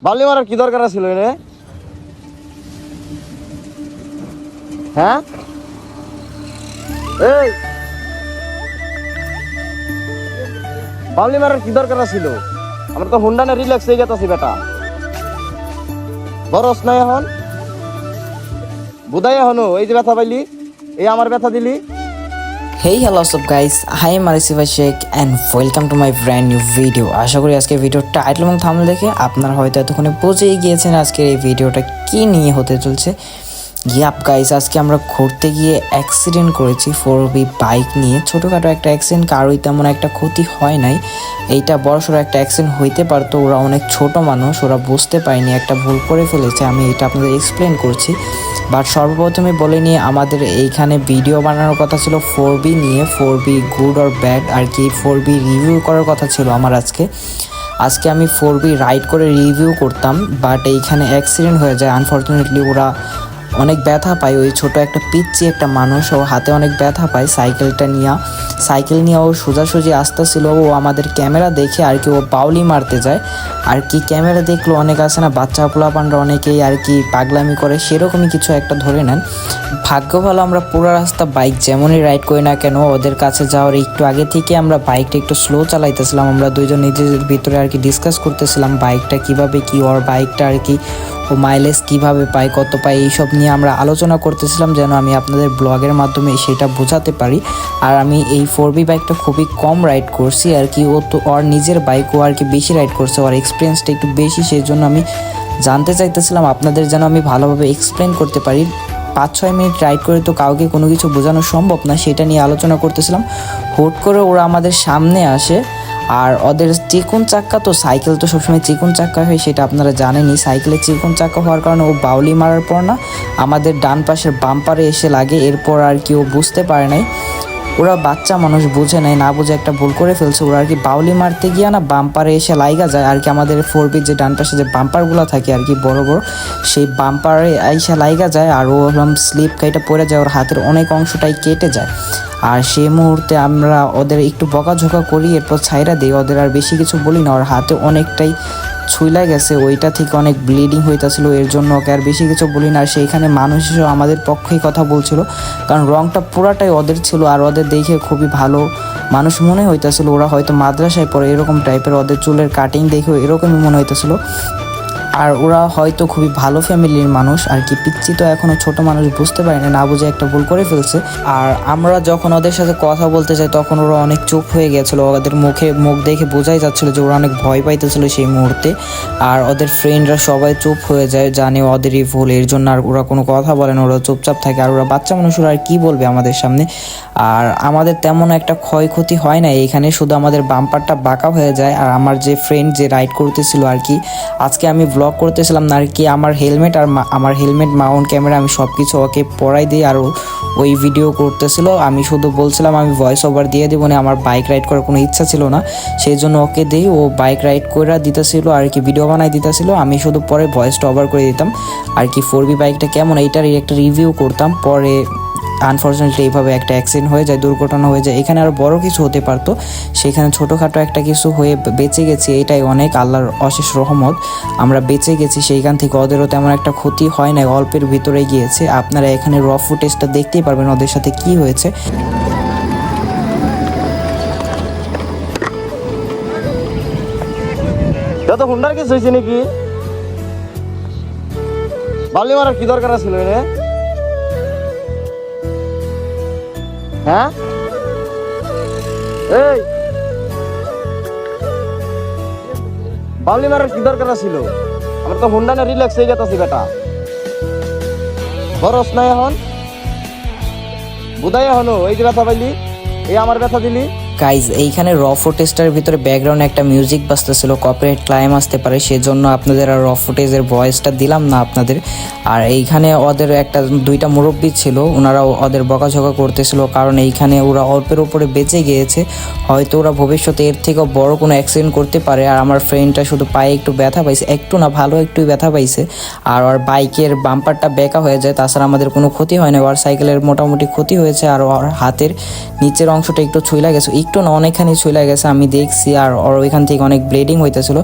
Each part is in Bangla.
বালি মারার কি দরকার ছিল রে? হ্যাঁ, এই বালি মারার কি দরকার ছিল? আমরা তো হুন্ডানে রিল্যাক্স হয়ে গেছি বেটা। বরস নাই এখন বুধাই এখনো এই যে ব্যথা পাইলি, এই আমার ব্যথা দিলি। Hey, hello, what's up guys? I am Arisifa Sheikh and welcome to my brand new video. আশা করি আজকে ভিডিওর টাইটেল এবং থাম্বনেল দেখে আপনারা হয়তো এতক্ষণে বুঝেই গিয়েছেন আজকের এই ভিডিওটা কি নিয়ে হতে চলছে। ইয়াপ গাইস, আজকে আমরা ঘুরতে গিয়ে অ্যাক্সিডেন্ট করেছি 4B বাইক নিয়ে। ছোটোখাটো একটা অ্যাক্সিডেন্ট, কারোই তেমন একটা ক্ষতি হয় নাই। এইটা বড়সড় একটা অ্যাক্সিডেন্ট হইতে পারতো, ওরা অনেক ছোট মানুষ, ওরা বুঝতে পারেনি, একটা ভুল করে ফেলেছে। আমি এটা আপনাদের এক্সপ্লেন করছি। বাট সর্বপ্রথমে বলে নিয়ে, আমাদের এইখানে ভিডিও বানানোর কথা ছিল 4B নিয়ে, 4B গুড অর ব্যাড আর কি, 4B রিভিউ করার কথা ছিল আমার আজকে আমি 4B রাইড করে রিভিউ করতাম। বাট এইখানে অ্যাক্সিডেন্ট হয়ে যায় আনফর্চুনেটলি। ওরা অনেক ব্যথা পায়, ওই ছোট একটা পিচ্চি একটা মানুষ, ও হাতে অনেক ব্যথা পায়। সাইকেল নিয়ে ও সোজাসুজি আসতেছিল। ও আমাদের ক্যামেরা দেখে আর কি ও বাউলি মারতে যায় আর কি। ক্যামেরা দেখলো, অনেক আছে না বাচ্চা পোলাপানরা, অনেকেই আর কি পাগলামি করে, সেরকমই কিছু একটা ধরে নেন। ভাগ্য ভালো, আমরা পুরো রাস্তা বাইক যেমনই রাইড করি না কেন, ওদের কাছে যাওয়ার একটু আগে থেকে আমরা বাইকটা একটু স্লো চালাইতেছিলাম। আমরা দুইজন নিজেদের ভিতরে আর কি ডিসকাস করতেছিলাম বাইকটা কিভাবে কি, ওর বাইকটা আর কি ও মাইলেজ কীভাবে পায়, কত পায়, এইসব নিয়ে আমরা আলোচনা করতেছিলাম, যেন আমি আপনাদের ব্লগের মাধ্যমে সেটা বোঝাতে পারি। আর আমি এই 4B বাইকটা খুবই কম রাইড করছি আর কি। ও তো ওর নিজের বাইক, ও আর কি বেশি রাইড করছে, ওর এক্সপিরিয়েন্সটা একটু বেশি, সেই জন্য আমি জানতে চাইতেছিলাম আপনাদের, যেন আমি ভালোভাবে এক্সপ্লেন করতে পারি। 5-6 মিনিট রাইড করে তো কাউকে কোনো কিছু বোঝানো সম্ভব না, সেটা নিয়ে আলোচনা করতেছিলাম। হুট করে ওরা আমাদের সামনে আসে, আর ওদের চিকন চাক্কা, তো সাইকেল তো সবসময় চিকন চাক্কা হয়, সেটা আপনারা জানেনই। সাইকেলের চিকন চাক্কা হওয়ার কারণে ও বাউলি মারার পর না আমাদের ডান পাশের বাম্পারে এসে লাগে। এরপর আর কি ও বুঝতে পারে নাই, ওরা বাচ্চা মানুষ বুঝে নাই, না বুঝে একটা ভুল করে ফেলছে। ওরা আর কি বাউলি মারতে গিয়া না বাম্পারে এসে লাইগা যায় আর কি। আমাদের 4B যে ডান পাশে যে বাম্পারগুলো থাকে আর কি বড় বড়, সেই বাম্পারে এসে লাইগা যায়, আর ও স্লিপ কাইটা পড়ে যায়, ওর হাতের অনেক অংশটাই কেটে যায়। আর সেই মুহূর্তে আমরা ওদের একটু বকাঝোকা করি, এরপর ছাইরা দিই, ওদের আর বেশি কিছু বলি না। ওর হাতে অনেকটাই ছুঁইলা গেছে, ওইটা থেকে অনেক ব্লিডিং হইতেছিল, এর জন্য ওকে আর বেশি কিছু বলি না। আর সেইখানে মানুষ হিসেবে আমাদের পক্ষেই কথা বলছিল, কারণ রংটা পুরাটাই ওদের ছিল, আর ওদের দেখে খুবই ভালো মানুষ মনে হইতেছিল। ওরা হয়তো মাদ্রাসায় পড়ে, এরকম টাইপের, ওদের চুলের কাটিং দেখেও এরকমই মনে হইতেছিল। আর ওরা হয়তো খুবই ভালো ফ্যামিলির মানুষ আর কি। পিচ্চি তো এখনও ছোট মানুষ, বুঝতে পারে না বুঝে একটা ভুল করে ফেলছে। আর আমরা যখন ওদের সাথে কথা বলতে চাই, তখন ওরা অনেক চুপ হয়ে গেছিলো। ওদের মুখ দেখে বোঝাই যাচ্ছিলো যে ওরা অনেক ভয় পাইতেছিল সেই মুহূর্তে। আর ওদের ফ্রেন্ডরা সবাই চুপ হয়ে যায়, জানে ওদেরই ভুল, এর জন্য আর ওরা কোনো কথা বলে না, ওরা চুপচাপ থাকে। আর ওরা বাচ্চা মানুষ, ওরা আর কী বলবে আমাদের সামনে। আর আমাদের তেমন একটা ক্ষয়ক্ষতি হয় না এইখানে, শুধু আমাদের বাম্পারটা বাঁকা হয়ে যায়। আর আমার যে ফ্রেন্ড যে রাইড করতেছিল আর কি, আজকে আমি ব্লগ করতেছিলাম না আর কি, আমার হেলমেট মাউন্ট ক্যামেরা আমি সব কিছু ওকে পরাই দিই, আর ওই ভিডিও করতেছিল। আমি শুধু বলছিলাম আমি ভয়েস ওভার দিয়ে দেবো না, আমার বাইক রাইড করার কোনো ইচ্ছা ছিল না, সেই জন্য ওকে দিই, ও বাইক রাইড করে দিতেছিল আর কি, ভিডিও বানাই দিতেছিল, আমি শুধু পরে ভয়েসটা ওভার করে দিতাম আর কি। 4B বাইকটা কেমন এইটার একটা রিভিউ করতাম। পরে আনফর্চুনেটলি এইভাবে একটা অ্যাক্সিডেন্ট হয়ে যায়, দুর্ঘটনা হয়ে যায়। এখানে আরও বড় কিছু হতে পারতো, সেখানে ছোটোখাটো একটা কিছু হয়ে বেঁচে গেছি, এটাই অনেক আল্লাহর অশেষ রহমত, আমরা বেঁচে গেছি সেইখান থেকে। ওদেরও তেমন একটা ক্ষতি হয় না, অল্পের ভিতরে গিয়েছে। আপনারা এখানে র ফুটেজটা দেখতেই পারবেন ওদের সাথে কি হয়েছে। যত হুন্ডার কিছু হয়েছে নাকি? বালি মারার কি দরকার ছিল রে? হ্যাঁ, এই বাউলি মারার কি দরকার ছিল? আমরা তো হুন্ডানে রিল্যাক্স হয়ে গেছি বেটা। বরস নাই এখন বুধাই এখনো এই যে ব্যথা পাইলি, এই আমার ব্যথা দিলি। গাইজ, এইখানে র ফুটেজটার ভিতরে ব্যাকগ্রাউন্ডে একটা মিউজিক বাজতেছিল, কপিরাইট ক্লাইম আসতে পারে, সেজন্য আপনাদের আর র ফুটেজের ভয়েসটা দিলাম না আপনাদের। আর এইখানে ওদের দুইটা মুরব্বী ছিল, ওনারা ওদের বকাঝকা করতেছিল, কারণ এইখানে ওরা অল্পের উপরে বেঁচে গিয়েছে, হয়তো ওরা ভবিষ্যতে এর থেকেও বড় কোনো অ্যাক্সিডেন্ট করতে পারে। আর আমার ফ্রেন্ডটা শুধু পায়ে একটু ব্যথা পাইছে, একটু না ভালো একটু ব্যথা পাইছে, আর ওর বাইকের বাম্পারটা বেঁকা হয়ে যায়। তাছাড়া আমাদের কোনো ক্ষতি হয় না, ওর সাইকেলের মোটামুটি ক্ষতি হয়েছে, আর ওর হাতের নিচের অংশটা একটু ছুঁইলা গেছে, একটু না অনেকখানি চলে গেছে আমি দেখছি, আর ওর ওইখান থেকে অনেক ব্লিডিং হইতেছিল।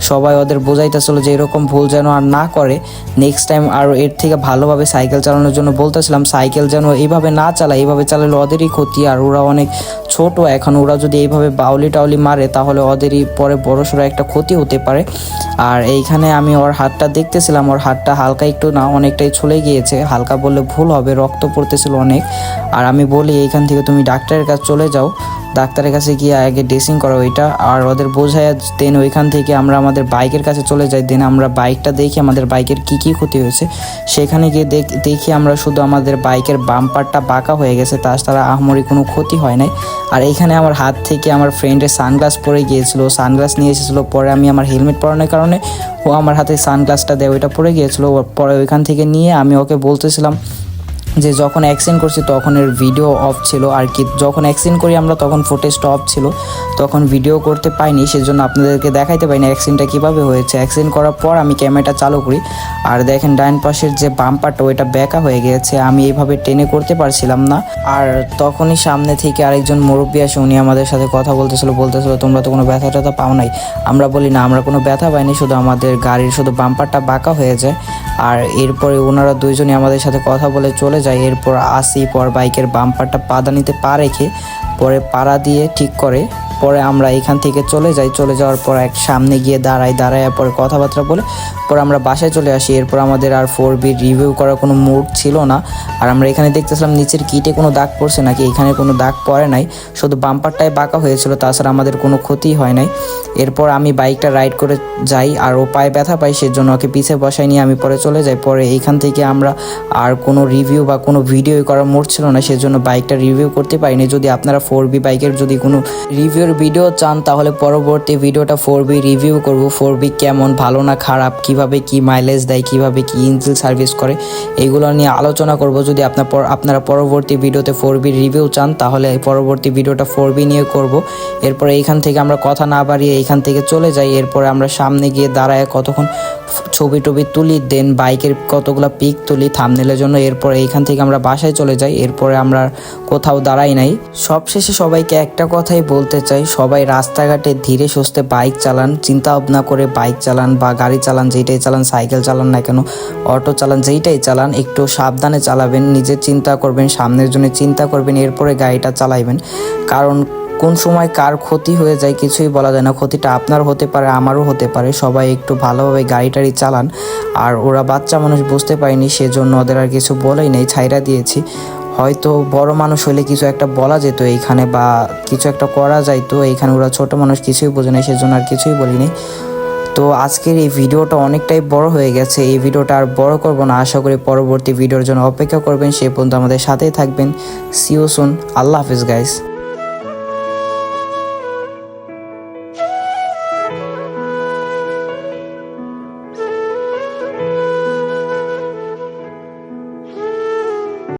সবাই ওদের বোঝাইতেছিল যে এরকম ভুল যেন আর না করে, নেক্সট টাইম আর এর থেকে ভালোভাবে সাইকেল চালানোর জন্য বলতেছিলাম। সাইকেল যেন এইভাবে না চালায়, এইভাবে চালালে ওদেরই ক্ষতি, আর ওরা অনেক ছোট এখন, ওরা যদি এইভাবে বাউলি টাউলি মারে তাহলে ওদেরই পরে বড়সড় একটা ক্ষতি হতে পারে। আর এইখানে আমি ওর হাতটা দেখতেছিলাম, ওর হাতটা হালকা একটু না অনেকটাই ছুলে গিয়েছে, হালকা বললে ভুল হবে, রক্ত পড়তেছিল অনেক। আর আমি বলি এইখান থেকে তুমি ডাক্তারের কাছে চলে যাও, ডাক্তারের কাছে গিয়ে আগে ড্রেসিং করো ওইটা। আর ওদের বোঝায় দেন ওইখান থেকে আমরা আমাদের বাইকের কাছে চলে যাই। দেন আমরা বাইকটা দেখি আমাদের বাইকের কি কি ক্ষতি হয়েছে। সেখানে গিয়ে দেখি আমরা শুধু আমাদের বাইকের বাম্পারটা বাঁকা হয়ে গেছে, তাছাড়া আহামরি কোনো ক্ষতি হয় নাই। আর এইখানে আমার হাত থেকে আমার ফ্রেন্ডের সানগ্লাস পরে গিয়েছিল, সানগ্লাস নিয়ে এসেছিলো, পরে আমি আমার হেলমেট পরানোর কারণে ও আমার হাতে সানগ্লাসটা দেয় ওইটা পরে গিয়েছিলো। পরে ওইখান থেকে নিয়ে আমি ওকে বলতেছিলাম যে যখন অ্যাক্সিডেন্ট করছি তখন এর ভিডিও অফ ছিল, আর কি যখন অ্যাক্সিডেন্ট করি আমরা তখন ফুটেজটা অফ ছিল, তখন ভিডিও করতে পাইনি, সেজন্য আপনাদেরকে দেখাইতে পারিনি অ্যাক্সিডেন্টটা কীভাবে হয়েছে। অ্যাক্সিডেন্ট করার পর আমি ক্যামেরাটা চালু করি, আর দেখেন ডান পাশের যে বাম্পারটা ওইটা ব্যাকা হয়ে গিয়েছে, আমি এইভাবে টেনে করতে পারছিলাম না। আর তখনই সামনে থেকে আরেকজন মুরব্বী আসে, উনি আমাদের সাথে কথা বলতেছিল তোমরা তো কোনো ব্যথা ট্যাথা পাও নাই। আমরা বলি না, আমরা কোনো ব্যথা পাইনি, শুধু আমাদের গাড়ির শুধু বাম্পারটা বাঁকা হয়ে যায়। আর এরপরে ওনারা দুইজনই আমাদের সাথে কথা বলে চলে যায়। এরপর আসি, পর বাইকের বাম্পারটা পাদানিতে পা রেখে পরে পাড়া দিয়ে ঠিক করে, পরে আমরা এখান থেকে চলে যাই। চলে যাওয়ার পর এক সামনে গিয়ে দাঁড়ায় পরে কথাবার্তা বলে পরে আমরা বাসায় চলে আসি। এরপর আমাদের আর 4B রিভিউ করার কোনো মুড ছিল না। আর আমরা এখানে দেখতেছিলাম নিচের কিটে কোনো দাগ পড়ছে নাকি, এখানে কোনো দাগ পড়ে নাই, শুধু বাম্পারটাই বাঁকা হয়েছিল, তাছাড়া আমাদের কোনো ক্ষতি হয় নাই। এরপর আমি বাইকটা রাইড করে যাই, আর ও পায়ে ব্যথা পাই, সেজন্য ওকে পিছে বসাই নিয়ে আমি পরে চলে যাই। পরে এইখান থেকে আমরা আর কোনো রিভিউ বা কোনো ভিডিও করার মুড ছিল না, সেজন্য বাইকটা রিভিউ করতে পারিনি। যদি আপনারা 4B বাইকের যদি কোনো রিভিউর ভিডিও চান তাহলে পরবর্তী ভিডিওটা 4B রিভিউ করব, 4B কেমন, ভালো না খারাপ, কিভাবে কি মাইলেজ দেয়, কিভাবে কি ইঞ্জিন সার্ভিস করে, এইগুলো নিয়ে আলোচনা করব। যদি আপনারা পরবর্তী ভিডিওতে 4B রিভিউ চান তাহলে পরবর্তী ভিডিওটা 4B নিয়ে করব। এরপরে এইখান থেকে আমরা কথা না বাড়িয়ে এইখান থেকে চলে যাই। এরপরে আমরা সামনে গিয়ে দাঁড়ায় কতক্ষণ ছবি টবি তুলি, দেন বাইকের কতগুলো পিক তুলি থাম্বনেলের জন্য। এরপর এইখান থেকে আমরা বাসায় চলে যাই। এরপরে আমরা কোথাও দাঁড়াই নাই। সবশেষে সবাইকে একটা কথাই বলতে চাই, সবাই রাস্তাঘাটে ধীরে সুস্থে বাইক চালান, চিন্তা ভাবনা করে বাইক চালান বা গাড়ি চালান, যেইটাই চালান, সাইকেল চালান না কেন, অটো চালান, যেইটাই চালান, একটু সাবধানে চালাবেন, নিজের চিন্তা করবেন, সামনের জন্য চিন্তা করবেন, এরপরে গাড়িটা চালাইবেন। কারণ কোন সময় কার ক্ষতি হয়ে যায় কিছুই বলা যায় না, ক্ষতিটা আপনার হতে পারে, আমারও হতে পারে। সবাই একটু ভালোভাবে গাড়ি টাড়ি চালান। আর ওরা বাচ্চা মানুষ বুঝতে পারেনি, সেজন্য ওদের আর কিছু বলেই নেই, ছাইরা দিয়েছি। হয়তো বড় মানুষ হলে কিছু একটা বলা যেত এইখানে, বা কিছু একটা করা যাইতো, এইখানে ওরা ছোট মানুষ কিছুই বোঝে না, সেজন্য আর কিছুই বলিনি। তো আজকের এই ভিডিওটা অনেকটাই বড় হয়ে গেছে, এই ভিডিওটা আর বড় করব না। আশা করি পরবর্তী ভিডিওর জন্য অপেক্ষা করবেন, সে পর্যন্ত আমাদের সাথেই থাকবেন। সি ইউ সুন, আল্লাহ হাফিজ গাইস।